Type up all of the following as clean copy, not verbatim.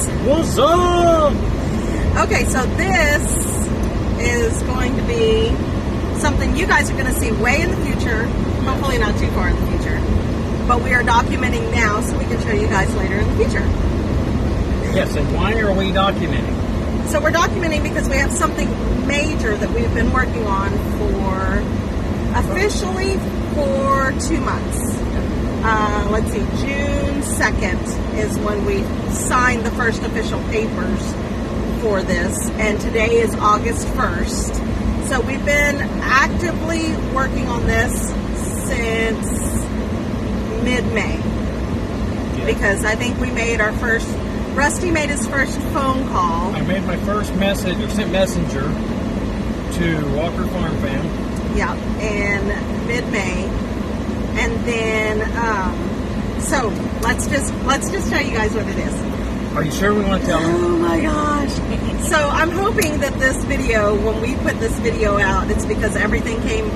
guys. What's up? Okay, so this is going to be something you guys are going to see way in the future. Hopefully not too far in the future. But we are documenting now so we can show you guys later in the future. Yes, and why are we documenting? So we're documenting because we have something major that we've been working on officially for 2 months. Let's see, June 2nd is when we signed the first official papers for this, and today is August 1st. So we've been actively working on this since mid-May. Because I think we made Rusty made his first phone call. I made my first message, or sent messenger to Walker Farm Fam. Yeah, in mid-May. And then, so let's just tell you guys what it is. Are you sure we want to tell them? Oh my gosh. So I'm hoping that this video, when we put this video out, it's because everything came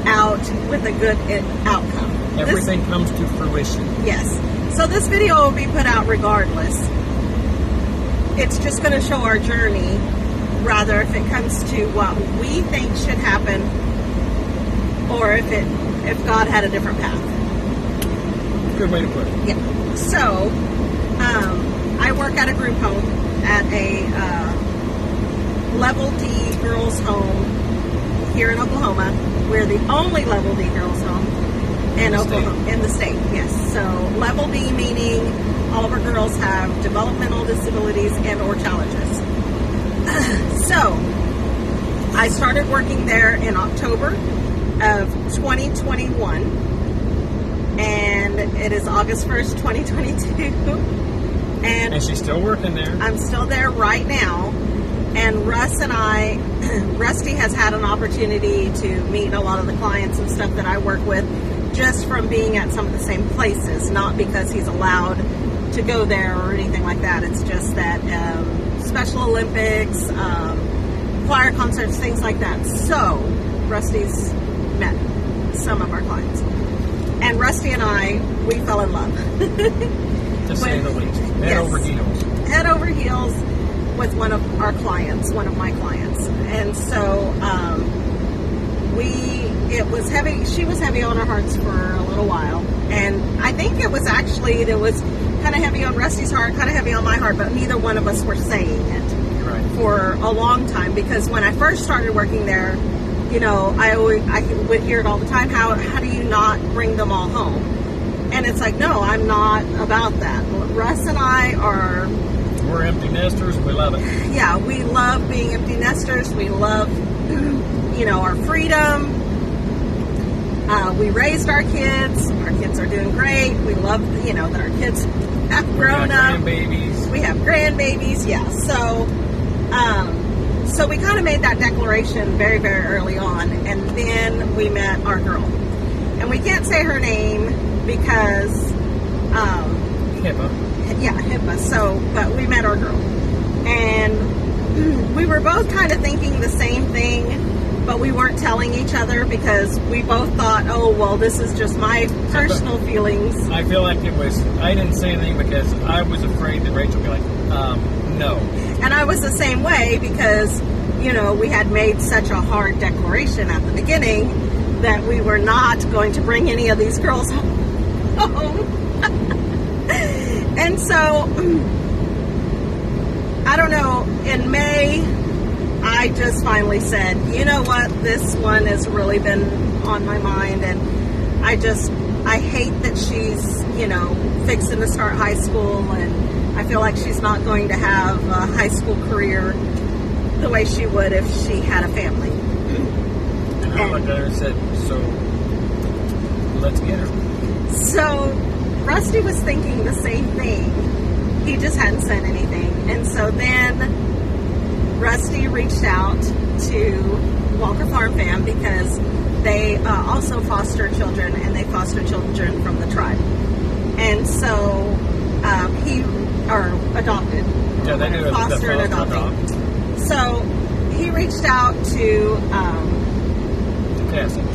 out with a good outcome. Everything comes to fruition. Yes. So this video will be put out regardless. It's just going to show our journey, rather if it comes to what we think should happen, or if God had a different path. Good way to put it. Yeah. So, I work at a group home at a Level D girls' home here in Oklahoma. We're the only Level D girls' home in Oklahoma, in the state. Yes. So Level D meaning all of our girls have developmental disabilities and or challenges. So I started working there in October of 2021, and it is August 1st, 2022. And she's still working there. I'm still there right now. And Rusty has had an opportunity to meet a lot of the clients and stuff that I work with just from being at some of the same places, not because he's allowed to go there or anything like that. It's just that Special Olympics, choir concerts, things like that. So Rusty's met some of our clients. And Rusty and we fell in love. To say the least. Head over heels. Head over heels with one of my clients. And so it was heavy. She was heavy on our hearts for a little while. And I think it was kind of heavy on Rusty's heart, kind of heavy on my heart, but neither one of us were saying it for a long time. Because when I first started working there, you know, I would hear it all the time. How do you not bring them all home? And it's like, no, I'm not about that. Russ and we're empty nesters. We love it. Yeah, we love being empty nesters. We love, our freedom. We raised our kids. Our kids are doing great. We love, that our kids have grown up. We have grandbabies. Yeah. So we kind of made that declaration very, very early on. And then we met our girl. And we can't say her name because HIPAA. Yeah, HIPAA. So, but we met our girl, and we were both kind of thinking the same thing, but we weren't telling each other because we both thought, oh, well, this is just my personal feelings. I feel like I didn't say anything because I was afraid that Rachel would be like, no. And I was the same way because, we had made such a hard declaration at the beginning that we were not going to bring any of these girls home. And so, I don't know, in May, I just finally said, you know what, this one has really been on my mind, and I hate that she's, fixing to start high school, and I feel like she's not going to have a high school career the way she would if she had a family. And I looked at her and said, so, let's get her. So, Rusty was thinking the same thing. He just hadn't said anything. And so then Rusty reached out to Walker Farm Fam because they also foster children, and they foster children from the tribe. And so adopted. Yeah, they do foster and adopting. So he reached out to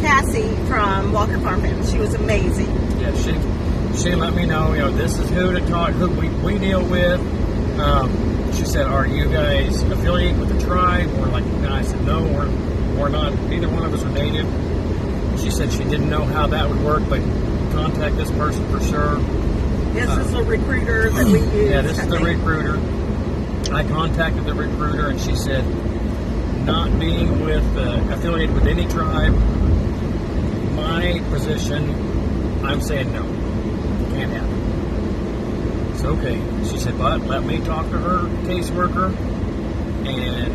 Cassie from Walker Farm Fam. She was amazing. Yeah, she let me know, this is who to talk, who we deal with, She said, "Are you guys affiliated with the tribe?" And I said, "No, we're not. Neither one of us are native." She said she didn't know how that would work, but contact this person for sure. This is the recruiter that we use. Yeah, this is the recruiter. I contacted the recruiter, and she said, not being affiliated with any tribe, my position, I'm saying no. Can't happen. It's okay. She said, but let me talk to her caseworker and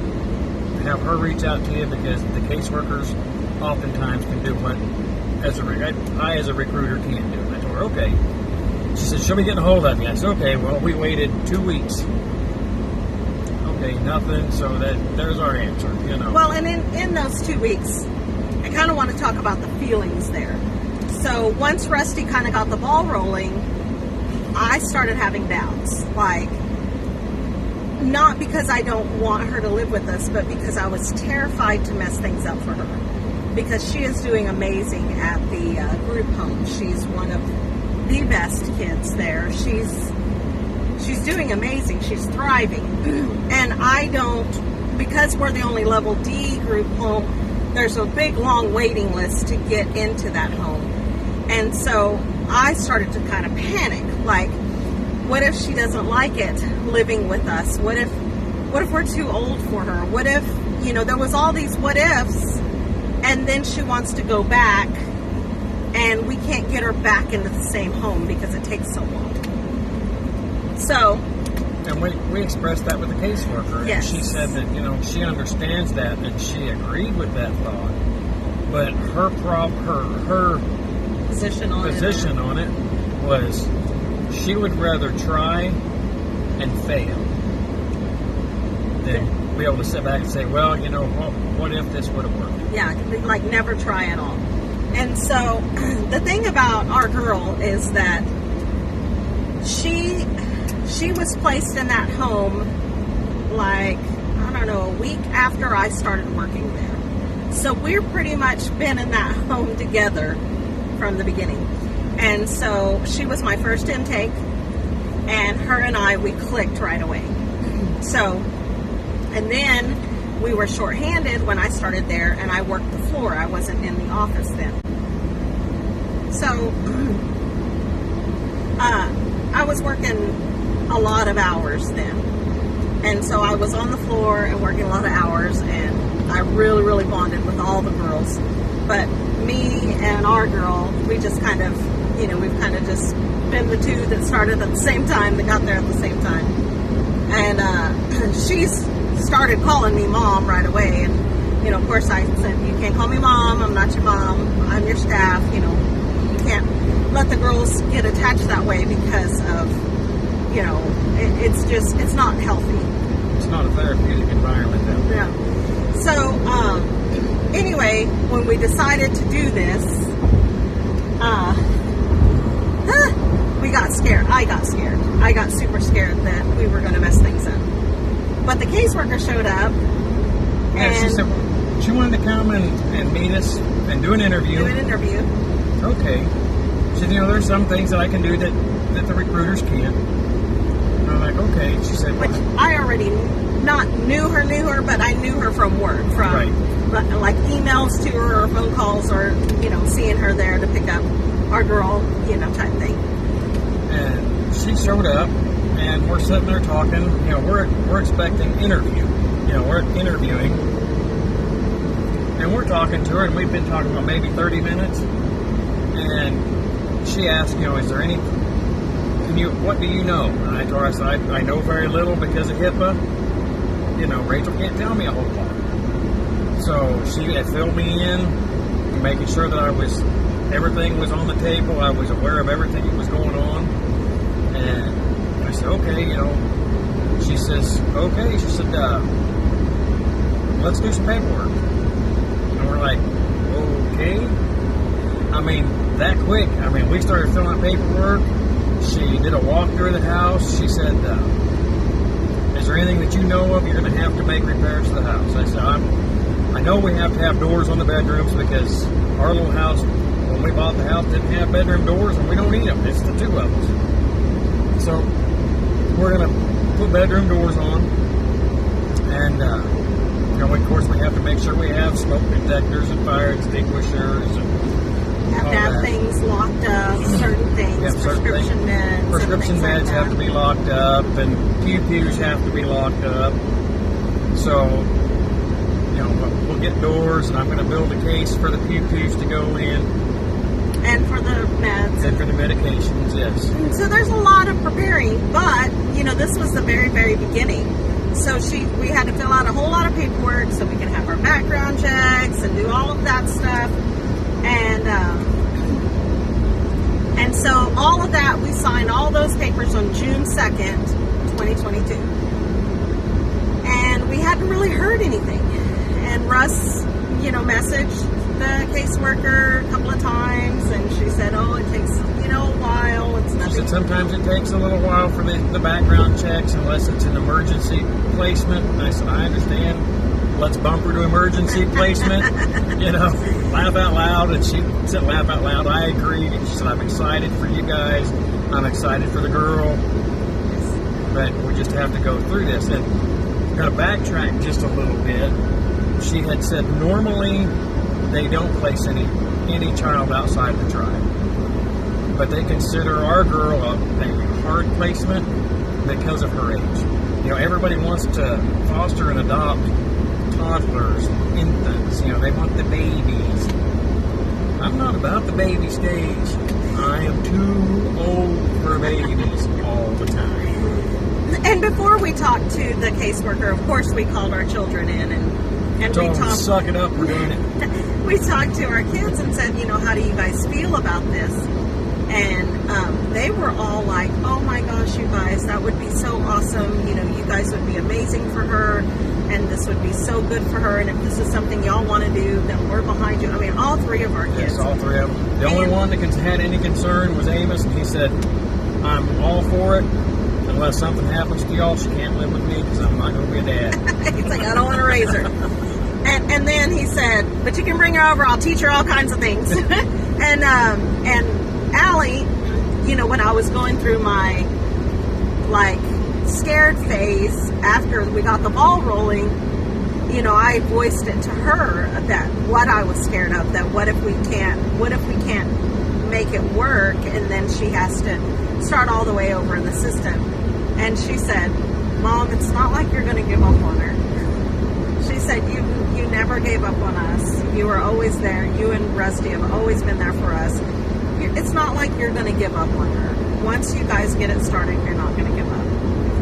have her reach out to you, because the caseworkers oftentimes can do what I as a recruiter can't do. And I told her, okay. She said, she'll be getting a hold of you. I said, okay. Well, we waited 2 weeks. Okay, nothing. So there's our answer, you know. Well, and in those 2 weeks, I kind of want to talk about the feelings there. So once Rusty kind of got the ball rolling, I started having doubts. Like, not because I don't want her to live with us, but because I was terrified to mess things up for her. Because she is doing amazing at the group home. She's one of the best kids there. She's doing amazing. She's thriving. And I don't, because we're the only level D group home, there's a big long waiting list to get into that home. And so I started to kind of panic. Like, what if she doesn't like it living with us? What if we're too old for her? What if, there was all these what ifs, and then she wants to go back and we can't get her back into the same home because it takes so long. So, and we expressed that with the caseworker. Yes. And she said that, she understands that, and she agreed with that thought. But her position on it was she would rather try and fail than be able to sit back and say, well, what if this would have worked? Yeah, like never try at all. And so the thing about our girl is that she was placed in that home a week after I started working there. So we've pretty much been in that home together from the beginning. And so she was my first intake, and her and I, we clicked right away. So, and then we were shorthanded when I started there, and I worked the floor. I wasn't in the office then. So, I was working a lot of hours then. And so I was on the floor and working a lot of hours, and I really, really bonded with all the girls. But me and our girl, we just kind of, we've kind of just been the two that started at the same time, that got there at the same time. And she's started calling me mom right away. And, of course I said, you can't call me mom. I'm not your mom. I'm your staff. You can't let the girls get attached that way because of, it's not healthy. It's not a therapeutic environment down there. Yeah. So, anyway, when we decided to do this, we got scared. I got scared. I got super scared that we were going to mess things up. But the caseworker showed up. And she said she wanted to come and meet us and do an interview. Okay. She said, there's some things that I can do that the recruiters can't. And I'm like, okay. She said, which I already not knew her, but I knew her from work, like emails to her or phone calls or, seeing her there to pick up our girl, type thing. And she showed up, and we're sitting there talking. We're expecting interview. We're interviewing, and we're talking to her, and we've been talking about maybe 30 minutes. And she asked, is there any? What do you know? And I told her, I said, I know very little because of HIPAA. Rachel can't tell me a whole lot. So she had filled me in, making sure that everything was on the table. I was aware of everything that was going on. And I said, okay, she says, okay. She said, let's do some paperwork. And we're like, okay. That quick. We started filling out paperwork. She did a walkthrough of the house. She said, is there anything that you know of you're going to have to make repairs to the house? I said, I know we have to have doors on the bedrooms because our little house, when we bought the house, didn't have bedroom doors, and we don't need them. It's the two of us. So we're going to put bedroom doors on. And, of course, we have to make sure we have smoke detectors and fire extinguishers. And have to have things locked up, certain things, prescription meds. Prescription meds have to be locked up, and pews have to be locked up. So, we'll get doors, and I'm going to build a case for the pews to go in. And for the meds. And for the medications, yes. So there's a lot of preparing, but, this was the very, very beginning. So we had to fill out a whole lot of paperwork so we can have our background checks and do all of that stuff. And so all of that, we signed all those papers on June 2nd, 2022. And we hadn't really heard anything. And Russ, messaged the caseworker a couple of times, and she said, oh, it takes, a while. It's nothing. She said sometimes it takes a little while for the background checks unless it's an emergency placement. And I said, I understand. Let's bump her to emergency placement. Laugh out loud. And she said, laugh out loud. I agree. And she said, I'm excited for you guys. I'm excited for the girl. But we just have to go through this. And I'm going to backtrack just a little bit. She had said normally they don't place any child outside the tribe. But they consider our girl a hard placement because of her age. Everybody wants to foster and adopt toddlers, infants. They want the babies. I'm not about the baby stage. I am too old for babies all the time. And before we talked to the caseworker, of course, we called our children in and we talked. Suck it up, we're doing it. We talked to our kids and said, how do you guys feel about this? And they were all like, oh my gosh, you guys, that would be so awesome. You guys would be amazing for her, and this would be so good for her. And if this is something y'all want to do, then we're behind you. I mean, all three of our kids. Yes, all three of them. The only one that had any concern was Amos, and he said, I'm all for it. Unless something happens to y'all, she can't live with me because I'm not going to be a dad. He's like, I don't want to raise her. And then he said, but you can bring her over. I'll teach her all kinds of things. and Allie, when I was going through my, scared phase after we got the ball rolling, I voiced it to her that what I was scared of, that what if we can't make it work, and then she has to start all the way over in the system. And she said, Mom, it's not like you're going to give up on her. She said, you never gave up on us. You were always there. You and Rusty have always been there for us. It's not like you're going to give up on her. Once you guys get it started, you're not going to give up.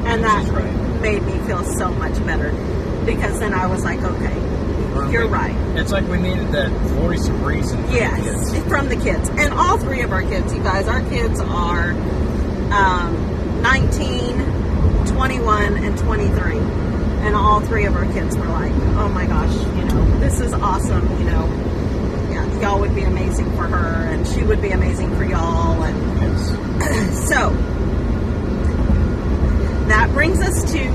And that made me feel so much better, because then I was like, okay, you're right. It's like we needed that voice of reason from the kids. From the kids. And all three of our kids, you guys, our kids are 19, 21, and 23. And all three of our kids were like, oh my gosh, this is awesome, y'all would be amazing for her, and she would be amazing for y'all. And yes. So that brings us to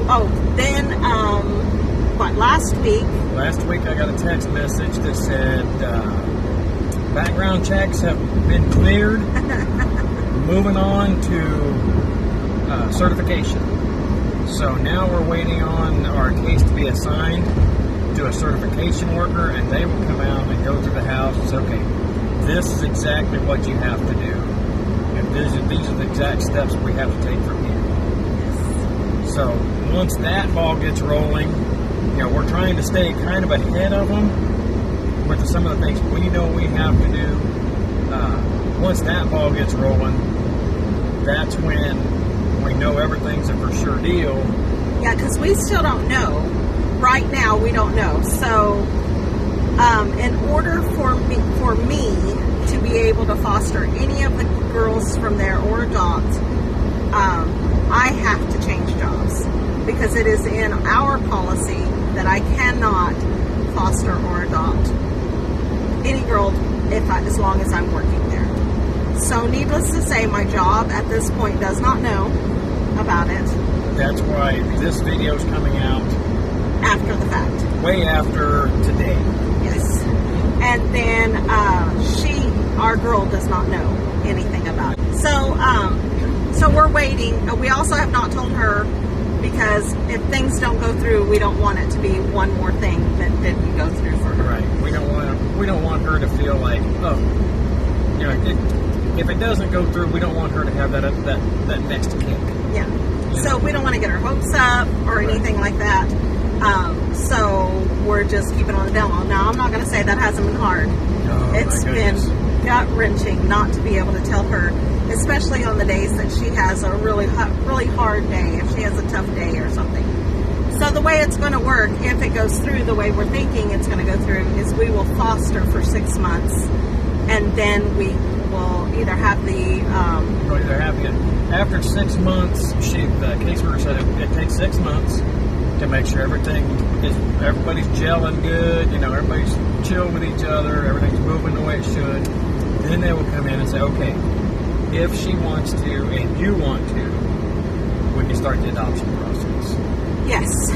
last week? Last week I got a text message that said background checks have been cleared. Moving on to certification. So now we're waiting on our case to be assigned to a certification worker, and they will come out and go through the house and say, okay, this is exactly what you have to do. And these are the exact steps we have to take from here. So once that ball gets rolling, we're trying to stay kind of ahead of them with some of the things we know we have to do. Once that ball gets rolling, that's when we know everything's a for sure deal. Yeah, because we still don't know. Right now, we don't know. So, in order for me to be able to foster any of the girls from there or adopt, I have to change jobs, because it is in our policy that I cannot foster or adopt any girl as long as I'm working there. So, needless to say, my job at this point does not know about it. That's why this video is coming out after the fact. Way after today. Yes. And then our girl does not know anything about it. So we're waiting. We also have not told her, because if things don't go through, we don't want it to be one more thing that didn't go through for her. Right. We don't want her to feel like, oh, you know, if it doesn't go through, we don't want her to have that next kick. Yeah. So we don't want to get her hopes up or anything like that. So we're just keeping on the demo. Now, I'm not going to say that hasn't been hard. Oh, it's been gut-wrenching not to be able to tell her, especially on the days that she has a really hard day, if she has a tough day or something. So the way it's going to work, if it goes through the way we're thinking it's going to go through, is we will foster for 6 months, and then we will either have after 6 months. The caseworker said it takes 6 months to make sure everybody's gelling good, you know, everybody's chill with each other, everything's moving the way it should. Then they will come in and say, okay, if she wants to and you want to, we can start the adoption process. Yes.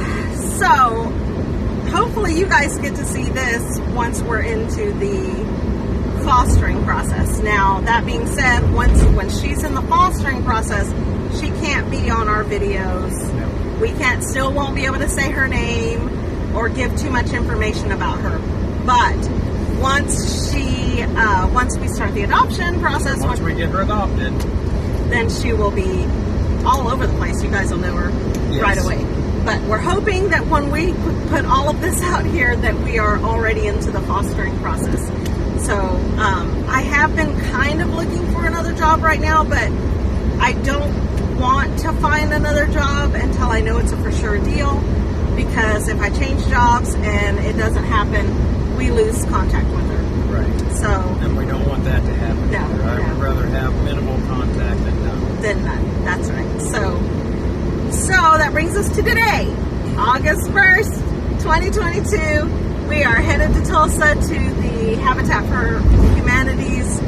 So hopefully you guys get to see this once we're into the fostering process. Now, that being said, when she's in the fostering process, she can't be on our videos. No. We won't be able to say her name or give too much information about her. But once we start the adoption process, once we get her adopted, then she will be all over the place. You guys will know her right away. But we're hoping that when we put all of this out here, that we are already into the fostering process. So I have been kind of looking for another job right now, but I don't want to find another job until I know it's a for sure deal, because if I change jobs and it doesn't happen, we lose contact with her. Right. So, and we don't want that to happen. No, I would rather have minimal contact than none. Than none. That's right. So that brings us to today, August 1st, 2022. We are headed to Tulsa to the Habitat for Humanity's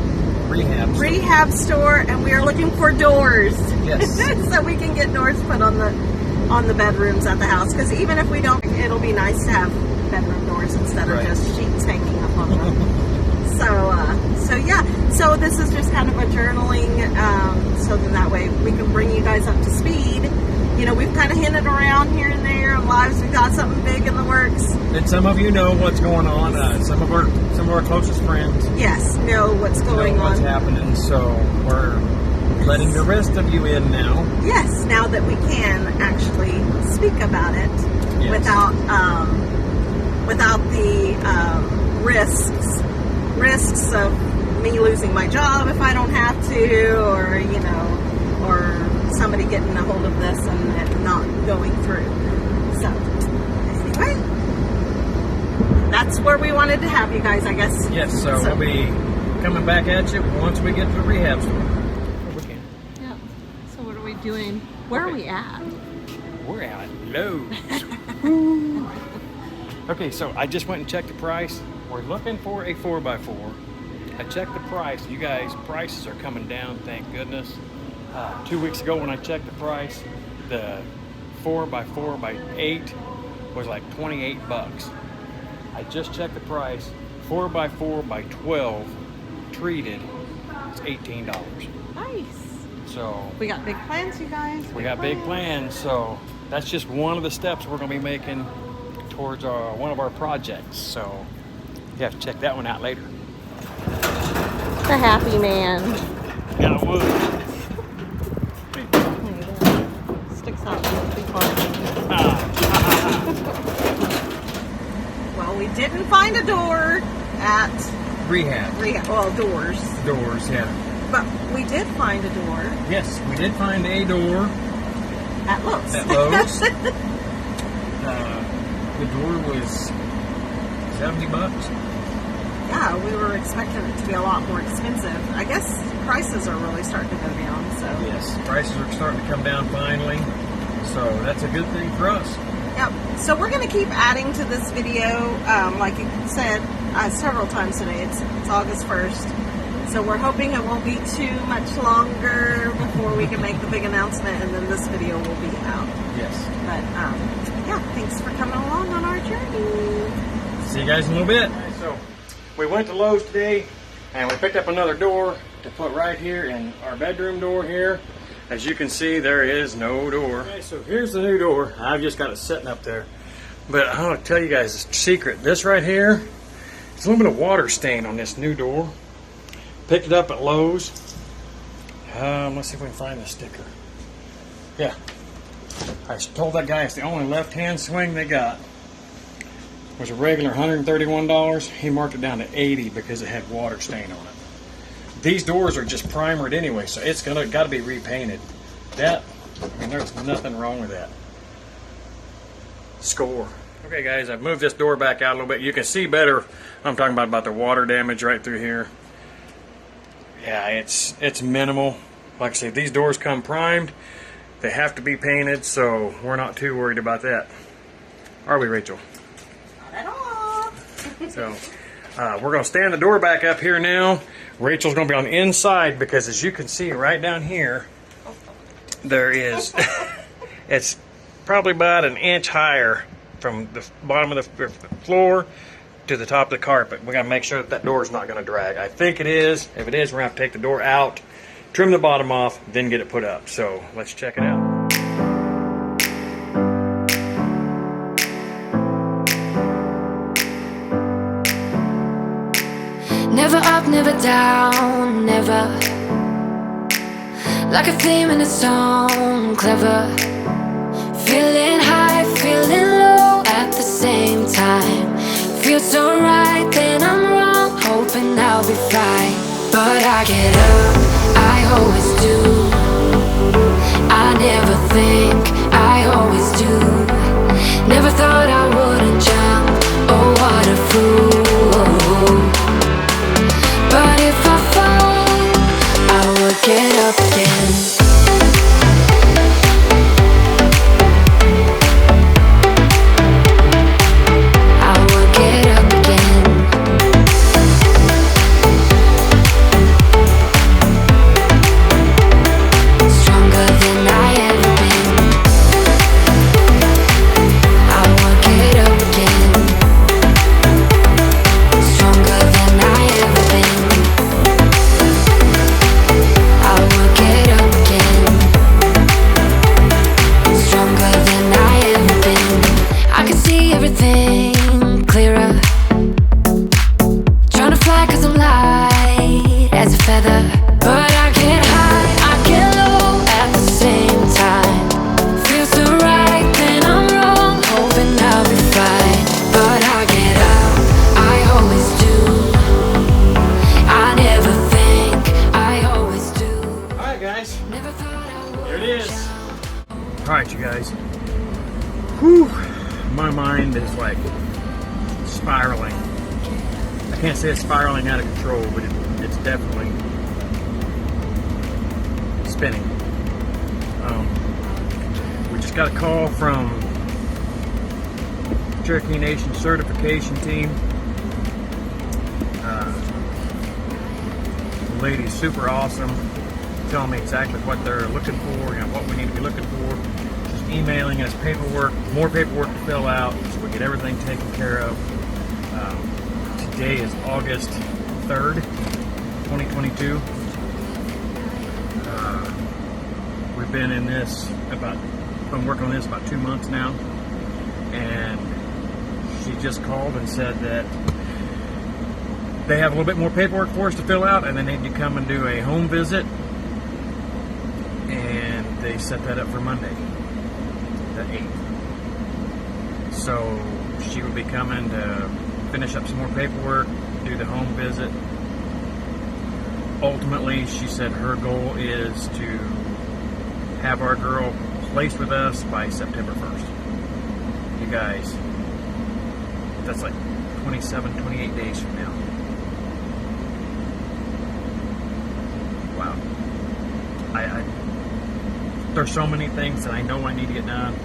rehab store, and we are looking for doors. Yes. So we can get doors put on the bedrooms at the house, because even if we don't, it'll be nice to have bedroom doors instead of just sheets hanging up on them. So yeah, so this is just kind of a journaling, so then that way we can bring you guys up to speed. You know, we've kind of hinted around here and there on lives. We've got something big in the works. And some of you know what's going on. Some of our closest friends, yes, know what's going know what's on. happening. So we're letting the rest of you in now. Yes, now that we can actually speak about it without the risks of me losing my job if I don't have to, or or somebody getting a hold of this and it not going through. So anyway, that's where we wanted to have you guys, I guess. Yes, so we'll be coming back at you once we get to the rehab store. Yeah. So what are we doing? Where are we at? We're at Lowe's. Okay, so I just went and checked the price. We're looking for a 4x4. I checked the price. You guys, prices are coming down, thank goodness. 2 weeks ago when I checked the price, the 4x4x8 was like 28 bucks. I just checked the price. 4x4x12 treated, it's $18. Nice. So we got big plans, you guys. We got big plans. So that's just one of the steps we're going to be making towards one of our projects. So you have to check that one out later. The happy man. Yeah, I would. Sticks out pretty far. Well, we didn't find a door at Rehab. Well, doors. Doors, yeah. But we did find a door. Yes, we did find a door at Lowe's. At Lowe's. The door was $70. Yeah, we were expecting it to be a lot more expensive. I guess prices are really starting to go down. So yes, prices are starting to come down finally. So that's a good thing for us. Yep. So we're going to keep adding to this video, like you said several times today. It's August 1st. So we're hoping it won't be too much longer before we can make the big announcement, and then this video will be out. Yes. But yeah, thanks for coming along on our journey. See you guys in a little bit. So we went to Lowe's today and we picked up another door to put right here in our bedroom door here. As you can see, there is no door. Okay, so here's the new door. I've just got it sitting up there. But I want to tell you guys a secret. This right here, it's a little bit of water stain on this new door. Picked it up at Lowe's. Let's see if we can find the sticker. Yeah. I told that guy it's the only left-hand swing they got. It was a regular $131. He marked it down to $80 because it had water stain on it. These doors are just primered anyway, so it's got to be repainted. That, I mean, there's nothing wrong with that. Score. Okay, guys, I've moved this door back out a little bit. You can see better. I'm talking about the water damage right through here. Yeah, it's minimal. Like I say, these doors come primed. They have to be painted, so we're not too worried about that. Are we, Rachel? Not at all. So, we're going to stand the door back up here now. Rachel's going to be on the inside because, as you can see right down here, there is, it's probably about an inch higher from the bottom of the floor to the top of the carpet. We got to make sure that that door is not going to drag. I think it is. If it is, we're going to have to take the door out, trim the bottom off, then get it put up. So let's check it out. Never up, never down, never. Like a theme in a song, clever. Feeling high, feeling low at the same time. Feels so right, then I'm wrong, hoping I'll be fine. But I get up, I always do. I never think, I always do. Never thought I wouldn't jump, oh what a fool. But if I fall, I will get up again. Alright, you guys. Whew. My mind is like spiraling. I can't say it's spiraling out of control, but it's definitely spinning. We just got a call from Cherokee Nation certification team. The lady's super awesome, telling me exactly what they're looking for, what we need to be looking for. She's emailing us paperwork, more paperwork to fill out, so we get everything taken care of. Today is August 3rd, 2022. We've been working on this about 2 months now, and she just called and said that they have a little bit more paperwork for us to fill out, and they need to come and do a home visit, and they set that up for Monday, the 8th. So she will be coming to finish up some more paperwork, do the home visit. Ultimately, she said her goal is to have our girl placed with us by September 1st. You guys, that's like 27, 28 days from now. Wow. There's so many things that I know I need to get done.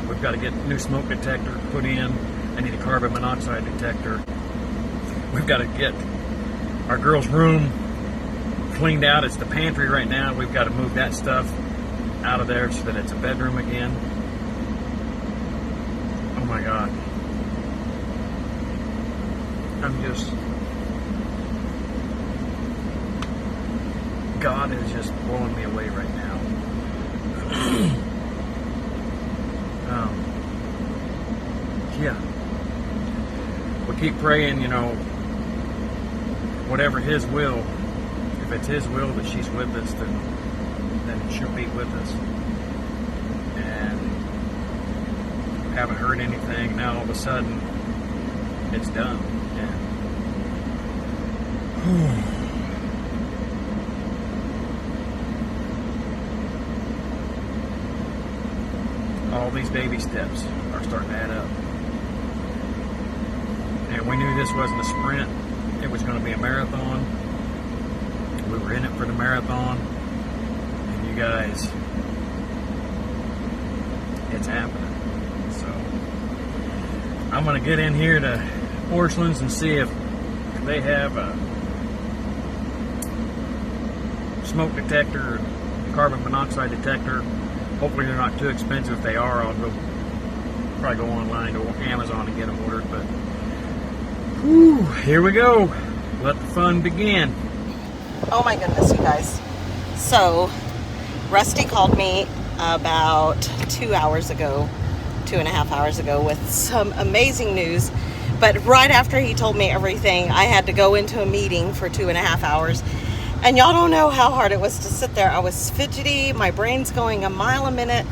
We've got to get a new smoke detector put in. I need a carbon monoxide detector. We've got to get our girl's room cleaned out. It's the pantry right now. We've got to move that stuff out of there so that it's a bedroom again. Oh my God. God is just blowing me away right now. Yeah. We keep praying, you know, whatever His will, if it's His will that she's with us, then she'll be with us. And haven't heard anything. Now all of a sudden, it's done. And all these baby steps are starting to add up. And we knew this wasn't a sprint. It was going to be a marathon. We were in it for the marathon. And you guys, it's happening. So I'm going to get in here to Porcelain's and see if they have a smoke detector, carbon monoxide detector. Hopefully they're not too expensive. If they are, I'll probably go online to Amazon and get them ordered. But whew, here we go. Let the fun begin. Oh my goodness, you guys. So, Rusty called me about 2 hours ago, 2.5 hours ago, with some amazing news. But right after he told me everything, I had to go into a meeting for 2.5 hours. And y'all don't know how hard it was to sit there. I was fidgety, my brain's going a mile a minute.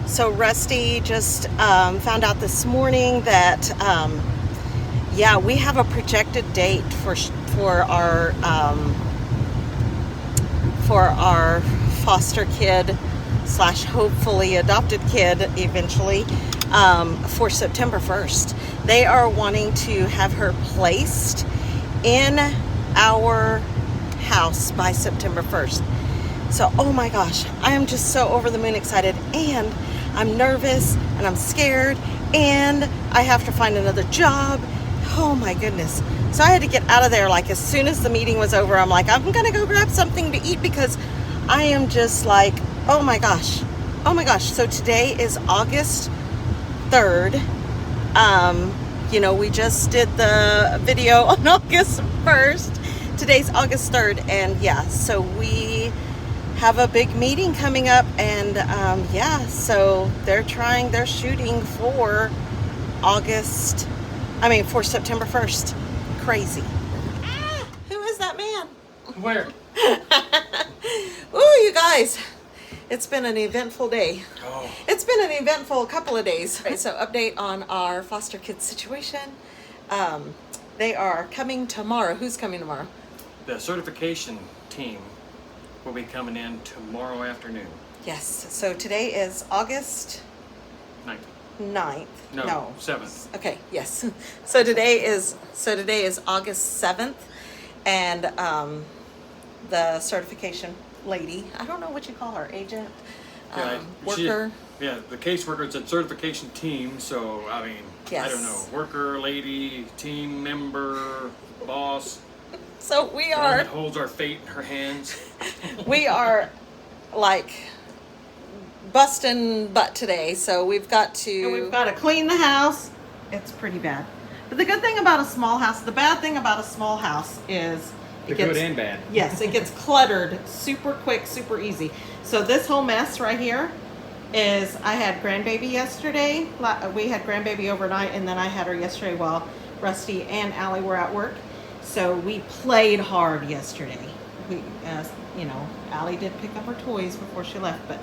So Rusty just found out this morning that, yeah, we have a projected date for our foster kid / hopefully adopted kid eventually, for September 1st. They are wanting to have her placed in our house by September 1st. So, oh my gosh, I am just so over the moon excited, and I'm nervous and I'm scared, and I have to find another job. Oh my goodness. So I had to get out of there like as soon as the meeting was over. I'm like, I'm gonna go grab something to eat because I am just like, oh my gosh. So today is August 3rd. You know, we just did the video on August 1st. Today's August 3rd, and yeah, so we have a big meeting coming up, and yeah, so they're shooting for for September 1st. Crazy. Who is that man? Where? Ooh, you guys, it's been an eventful day. Oh. It's been an eventful couple of days. Okay, so update on our foster kids situation. They are coming tomorrow. Who's coming tomorrow? The certification team will be coming in tomorrow afternoon. Yes. So today is August 9th. No. 7th. Okay. Yes. So today is August 7th, and the certification lady. I don't know what you call her. Agent. Worker. The caseworker. It's a certification team. So I mean, yes. I don't know. Worker, lady, team member, boss. So we The one are. that holds our fate in her hands. We are like busting butt today, so we've got to clean the house. It's pretty bad. But the good thing about a small house, the bad thing about a small house is The good and bad. Yes, it gets cluttered super quick, super easy. So this whole mess right here is, I had grandbaby yesterday. We had grandbaby overnight, and then I had her yesterday while Rusty and Allie were at work. So we played hard yesterday. Allie did pick up her toys before she left, but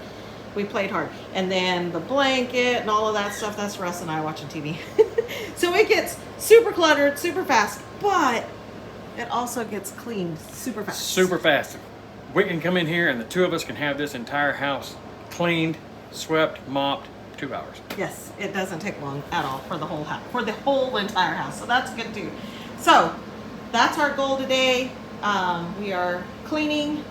we played hard. And then the blanket and all of that stuff, that's Russ and I watching TV. So it gets super cluttered, super fast, but it also gets cleaned super fast. Super fast. We can come in here and the two of us can have this entire house cleaned, swept, mopped, 2 hours. Yes, it doesn't take long at all for the whole house, for the whole entire house. So that's good too. So that's our goal today. We are cleaning,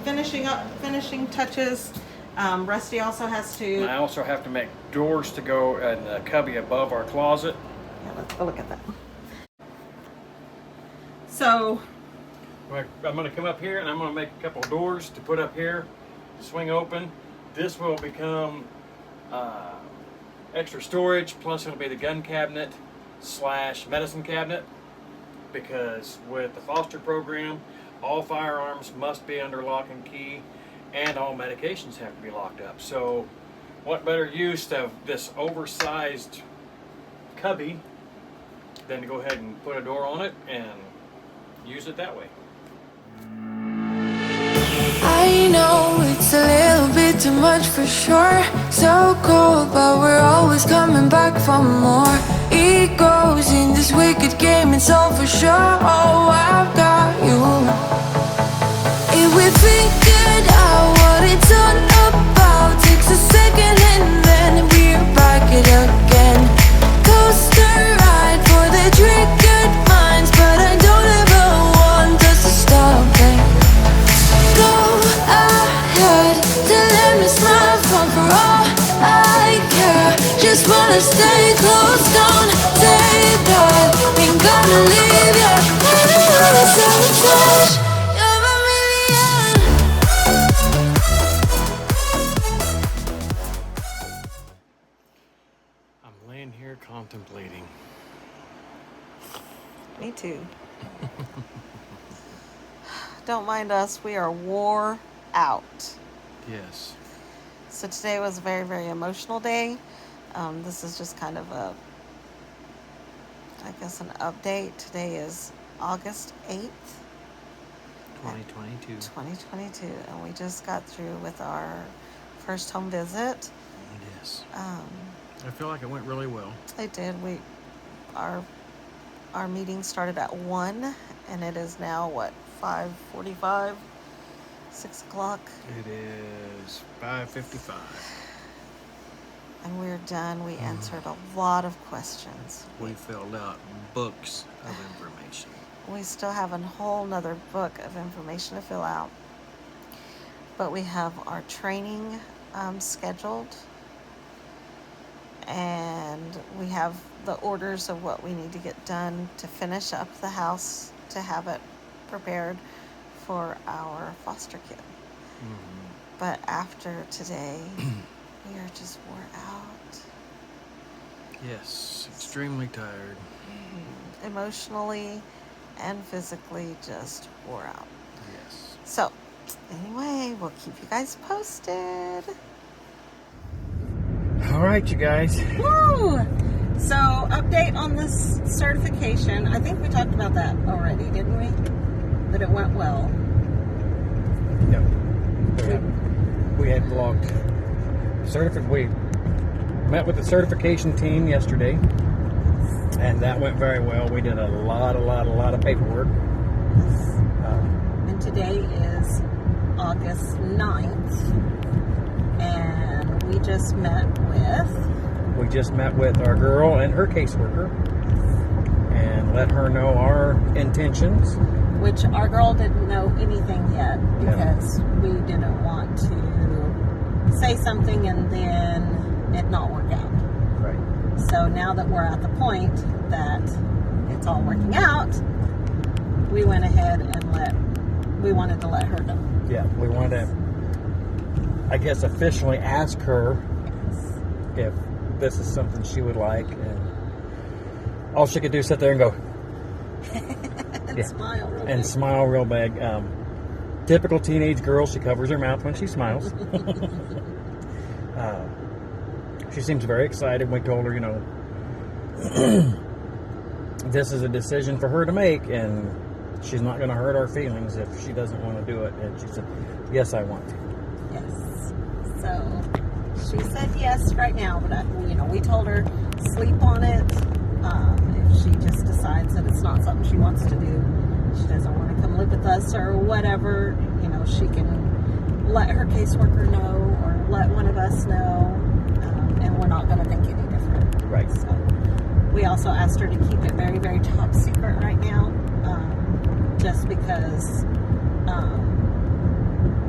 finishing touches. Rusty also has to. And I also have to make doors to go in the cubby above our closet. Yeah, let's go look at that. So I'm going to come up here and I'm going to make a couple of doors to put up here, swing open. This will become extra storage, plus it'll be the gun cabinet / medicine cabinet, because with the foster program, all firearms must be under lock and key, and all medications have to be locked up. So what better use of this oversized cubby than to go ahead and put a door on it and use it that way. I know it's a little bit too much for sure. So cold, but we're always coming back for more. Egos in this wicked game, it's all for sure. Oh, I've got you. If we figured out what it's all about, takes a second and then we're back it again. Coaster ride for the triggered minds, but I don't ever want us to stop it. Go ahead, to let me smile for all I care. Just wanna stay close, don't take that. Ain't gonna leave ya. Sabotage, you're a million. I'm laying here contemplating. Me too. Don't mind us, we are wore out. Yes. So today was a very, very emotional day. This is just kind of an update. Today is August 8th, 2022. 2022, and we just got through with our first home visit. Yes. I feel like it went really well. It did. Our meeting started at 1, and it is now, 5:45, 6 o'clock? It is 5:55. And we're done. We answered a lot of questions. We filled out books of information. We still have a whole nother book of information to fill out. But we have our training scheduled. And we have the orders of what we need to get done to finish up the house, to have it prepared for our foster kid. Mm-hmm. But after today, we are just wore out. Yes, extremely tired. Emotionally and physically just wore out. Yes. So, anyway, we'll keep you guys posted. All right, you guys. Woo! So, update on this certification. I think we talked about that already, didn't we? That it went well. Yep. We had logged we met with the certification team yesterday, and that went very well. We did a lot of paperwork. And today is August 9th, and we just met with our girl and her caseworker and let her know our intentions. Which our girl didn't know anything yet, because we didn't want to say something and then it not work out. Right. So now that we're at the point that it's all working out, we went ahead and we wanted to let her know. Yeah, we wanted to, I guess, officially ask her if this is something she would like, and all she could do is sit there and go and smile real and big. smile real big. Typical teenage girl, she covers her mouth when she smiles. She seems very excited. We told her, this is a decision for her to make, and she's not going to hurt our feelings if she doesn't want to do it. And she said, yes, I want to. Yes. So she said yes right now, but we told her sleep on it. If she just decides that it's not something she wants to do, she doesn't want to come live with us or whatever, she can let her caseworker know or let one of us know, and we're not going to think any different. Right. So we also asked her to keep it very, very top secret right now, just because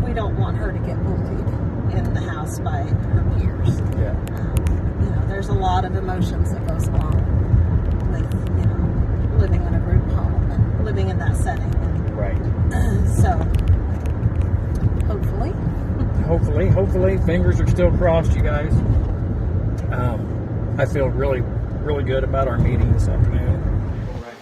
we don't want her to get bullied in the house by her peers. Yeah. There's a lot of emotions that goes along with, living in a group home and living in that setting. Right. So, hopefully, fingers are still crossed, you guys. I feel really, really good about our meeting this afternoon. Right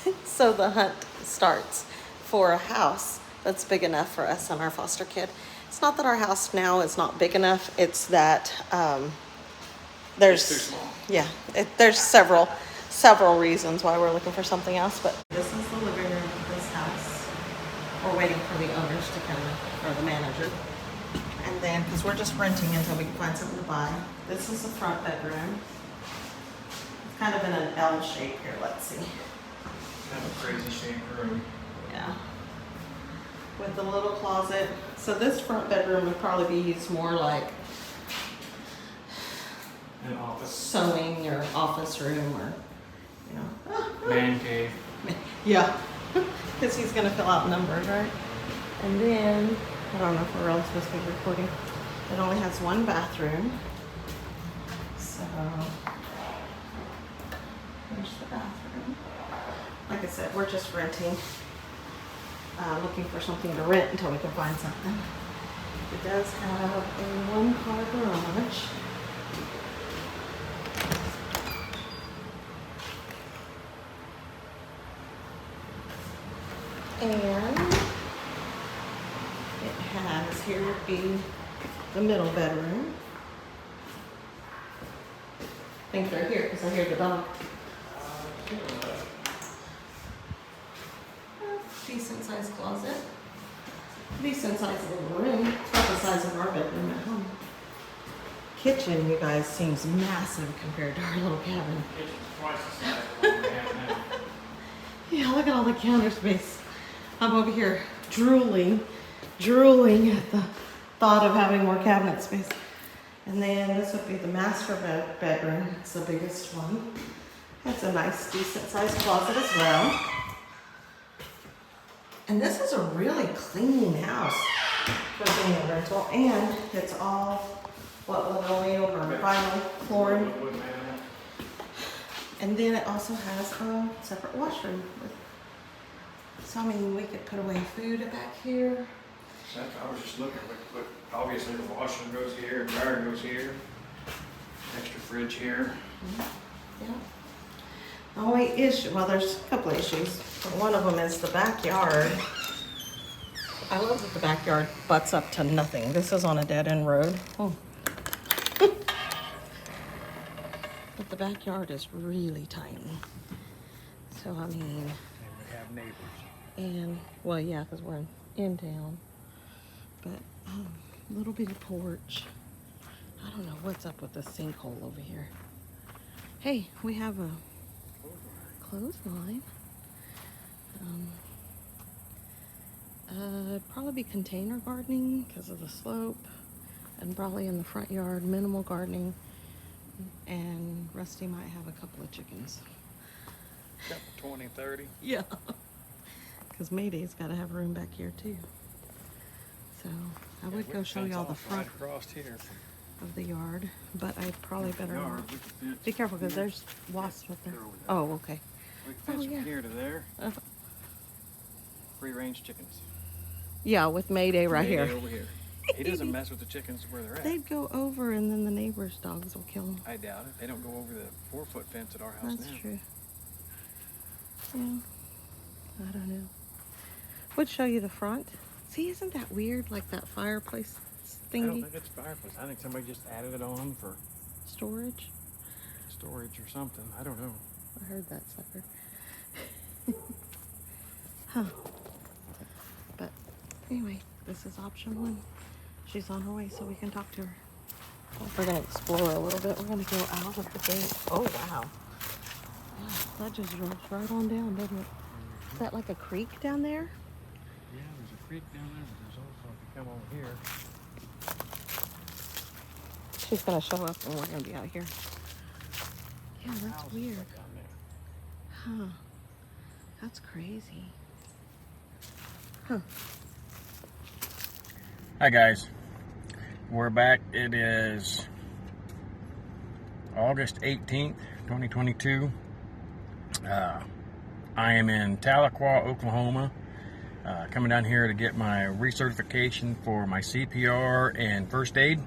here. So the hunt starts for a house that's big enough for us and our foster kid. It's not that our house now is not big enough, it's that there's It's too small. yeah, there's several reasons why we're looking for something else. But this is the living room of this house. We're waiting for the owners to come in, or the manager. And then, because we're just renting until we can find something to buy. This is the front bedroom. It's kind of in an L shape here. Let's see. Kind of a crazy shaped room. Yeah. With the little closet. So this front bedroom would probably be used more like An office. sewing or office room, or, you know. Man cave. Yeah. Because he's going to fill out numbers, right? And then, I don't know if we're really supposed to be recording. It only has one bathroom. So, here's the bathroom. Like I said, we're just renting. Looking for something to rent until we can find something. It does have a one-car garage. And it has, here would be the middle bedroom. I think they're here because I hear the dog. Decent sized closet. Decent sized little room. It's about the size of our bedroom at home. Kitchen, you guys, seems massive compared to our little cabin. It's twice the size of what we have now. Yeah, look at all the counter space. I'm over here drooling at the thought of having more cabinet space. And then this would be the master bedroom. It's the biggest one. It's a nice, decent sized closet as well. And this is a really clean house for being a rental. And it's all, what, linoleum or vinyl flooring. And then it also has a separate washroom. So, I mean, we could put away food back here. I was just looking, but obviously the washroom goes here, dryer goes here, extra fridge here. Yeah. The only issue, well, there's a couple of issues. One of them is the backyard. I love that the backyard butts up to nothing. This is on a dead-end road. Oh. But the backyard is really tiny. So, I mean... And we have neighbors. And, well, yeah, because we're in town. But, little bitty porch. I don't know what's up with the sinkhole over here. Hey, we have a clothesline. It'd probably be container gardening because of the slope. And probably in the front yard, minimal gardening. And Rusty might have a couple of chickens. Couple 20, 30. Yeah. Because Mayday's got to have room back here too. So I would go show y'all the front Right across here. of the yard, but I probably better Yard, not. we could fence Be careful because there's wasps with there. They're over there. Oh, okay. We can fence Oh, yeah. from here to there. Uh, Free range chickens. yeah, with Mayday right Mayday here. over here. He doesn't mess with the chickens where they're at. They'd go over and then the neighbor's dogs will kill them. I doubt it. They don't go over the 4-foot fence at our house That's now. true. Yeah. I don't know. Would show you the front. See, isn't that weird? Like that fireplace I don't thingy think it's fireplace. I think somebody just added it on for storage. storage or something. I don't know. I heard that sucker. Huh. But anyway, this is option one. She's on her way, so we can talk to her. We're gonna explore a little bit. We're gonna go out of the gate. Oh wow. Yeah, that just drops right on down, doesn't it? Is that like a creek down there? Yeah, there's a creek down there, but there's also, if you come over here, She's gonna show up and we're gonna be out here. Yeah, that's houses weird. up down there. Huh. That's crazy. Huh. Hi guys, we're back. It is August 18th, 2022. I am in Tahlequah, Oklahoma, coming down here to get my recertification for my CPR and first aid.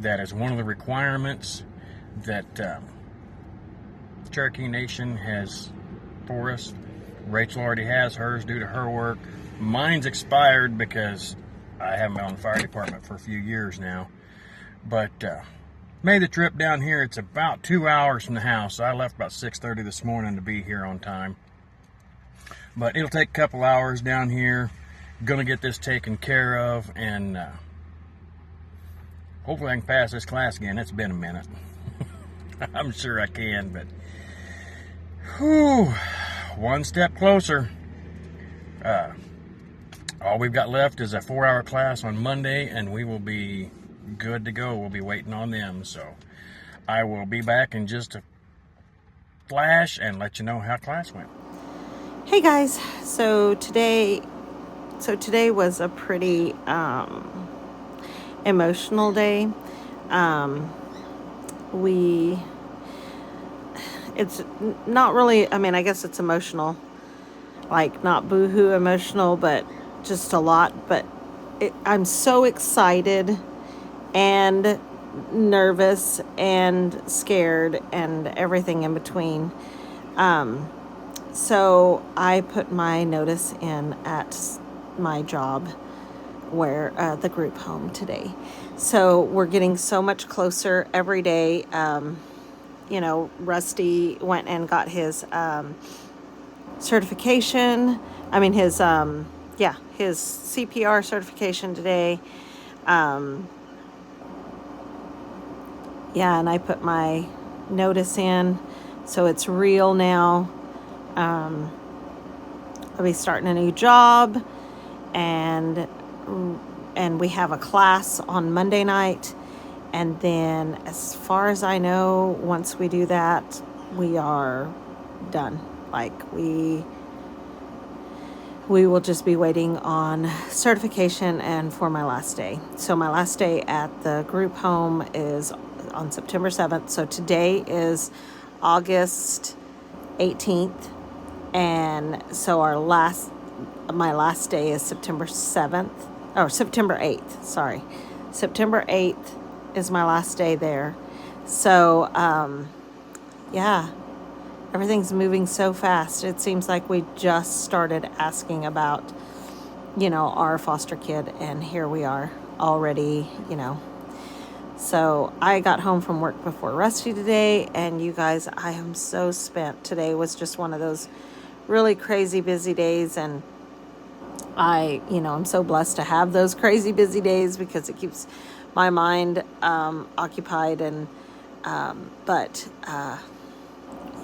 That is one of the requirements that Cherokee Nation has for us. Rachel already has hers due to her work. Mine's expired because I haven't been on the fire department for a few years now. But made the trip down here. It's about 2 hours from the house. I left about 6:30 this morning to be here on time. But it'll take a couple hours down here. Gonna get this taken care of, and hopefully I can pass this class again. It's been a minute. I'm sure I can, but whew, one step closer. All we've got left is a 4-hour class on Monday, and we will be good to go. We'll be waiting on them. So I will be back in just a flash and let you know how class went. Hey guys, so today was a pretty emotional day. It's not really, I mean, I guess it's emotional, like not boohoo emotional, but just a lot. But I'm so excited and nervous and scared and everything in between. So I put my notice in at my job where the group home today. So we're getting so much closer every day. You know, Rusty went and got his certification. I mean, his CPR certification today. And I put my notice in, so it's real now. I'll be starting a new job, and we have a class on Monday night. And then, as far as I know, once we do that, we are done. Like, we will just be waiting on certification and for my last day. So my last day at the group home is on September 7th. So today is August 18th. And so my last day is September 7th, or September 8th, sorry. September 8th is my last day there. So, yeah, everything's moving so fast. It seems like we just started asking about, you know, our foster kid, and here we are already, you know. So I got home from work before Rusty today, and you guys, I am so spent. Today was just one of those really crazy busy days, and I'm so blessed to have those crazy busy days because it keeps my mind occupied, and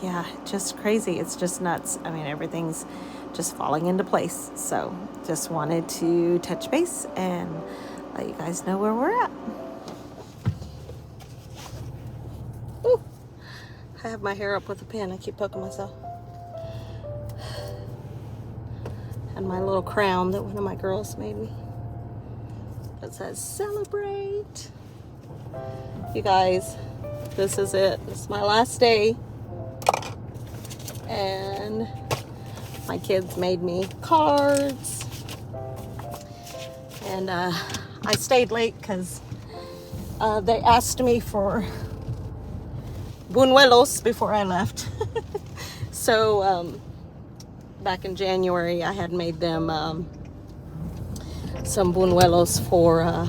yeah, just crazy. It's just nuts. I mean, everything's just falling into place. So just wanted to touch base and let you guys know where we're at. Ooh, I have my hair up with a pin. I keep poking myself. And my little crown that one of my girls made me. It says celebrate. You guys, this is it. This is my last day. And my kids made me cards. And I stayed late because they asked me for buñuelos before I left. So back in January, I had made them some buñuelos for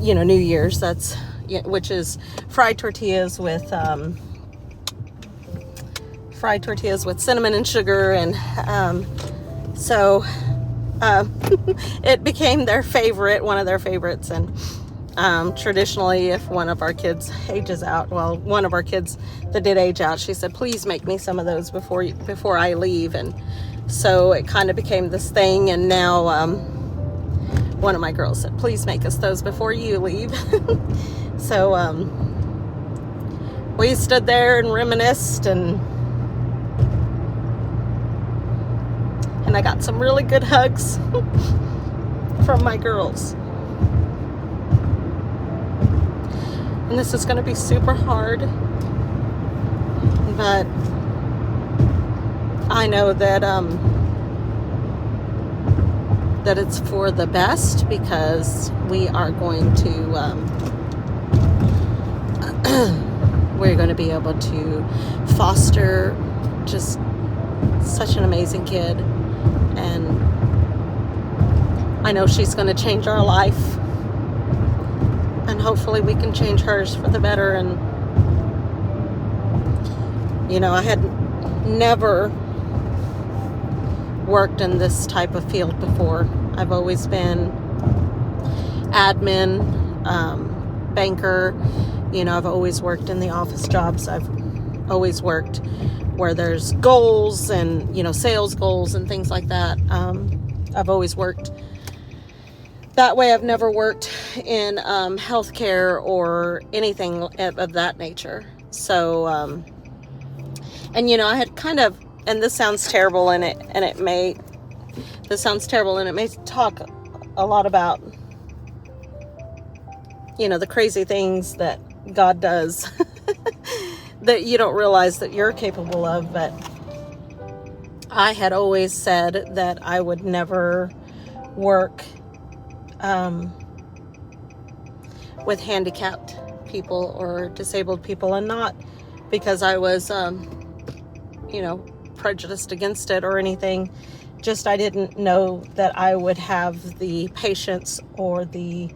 New Year's. That's which is fried tortillas with cinnamon and sugar, and so it became their favorite, one of their favorites. And traditionally, if one of our kids ages out, well, one of our kids that did age out, she said, please make me some of those before I leave. And so it kind of became this thing. And now one of my girls said, please make us those before you leave. So we stood there and reminisced, and I got some really good hugs from my girls. And this is going to be super hard, but I know that that it's for the best, because we are going to we're going to be able to foster just such an amazing kid. And I know she's going to change our life. And hopefully we can change hers for the better. And, you know, I had never worked in this type of field before. I've always been admin, banker. You know, I've always worked in the office jobs. I've always worked where there's goals and, you know, sales goals and things like that. I've always worked that way. I've never worked in healthcare or anything of that nature. So, and you know, I had kind of, and this sounds terrible, and it may talk a lot about, you know, the crazy things that God does that you don't realize that you're capable of. But I had always said that I would never work with handicapped people or disabled people, and not because I was, you know, prejudiced against it or anything. Just I didn't know that I would have the patience or the,